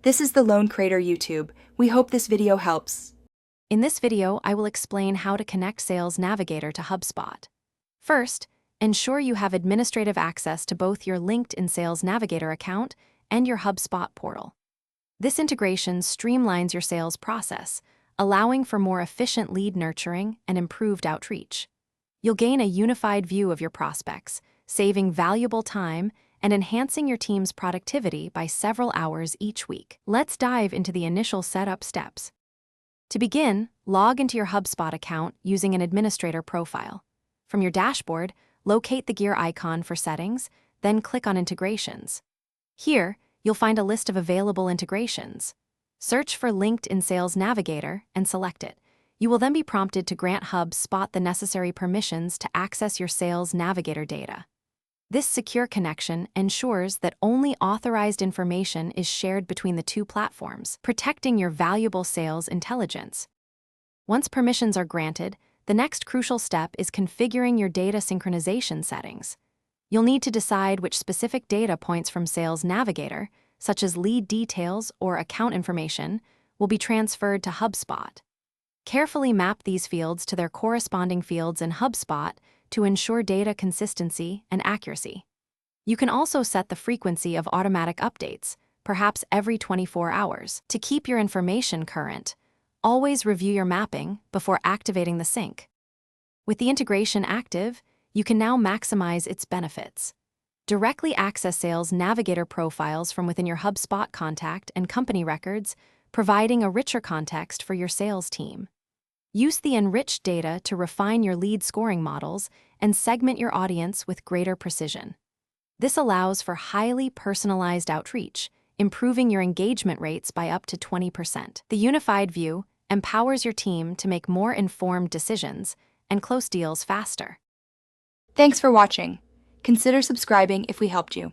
This is the Lone Crater YouTube. We hope this video helps. In this video, I will explain how to connect Sales Navigator to HubSpot. First, ensure you have administrative access to both your LinkedIn Sales Navigator account and your HubSpot portal. This integration streamlines your sales process, allowing for more efficient lead nurturing and improved outreach. You'll gain a unified view of your prospects, saving valuable time and enhancing your team's productivity by several hours each week. Let's dive into the initial setup steps. To begin, log into your HubSpot account using an administrator profile. From your dashboard, locate the gear icon for settings, then click on Integrations. Here, you'll find a list of available integrations. Search for LinkedIn Sales Navigator and select it. You will then be prompted to grant HubSpot the necessary permissions to access your Sales Navigator data. This secure connection ensures that only authorized information is shared between the two platforms, protecting your valuable sales intelligence. Once permissions are granted, the next crucial step is configuring your data synchronization settings. You'll need to decide which specific data points from Sales Navigator, such as lead details or account information, will be transferred to HubSpot. Carefully map these fields to their corresponding fields in HubSpot to ensure data consistency and accuracy. You can also set the frequency of automatic updates, perhaps every 24 hours. To keep your information current, always review your mapping before activating the sync. With the integration active, you can now maximize its benefits. Directly access Sales Navigator profiles from within your HubSpot contact and company records, providing a richer context for your sales team. Use the enriched data to refine your lead scoring models and segment your audience with greater precision. This allows for highly personalized outreach, improving your engagement rates by up to 20%. The unified view empowers your team to make more informed decisions and close deals faster. Thanks for watching. Consider subscribing if we helped you.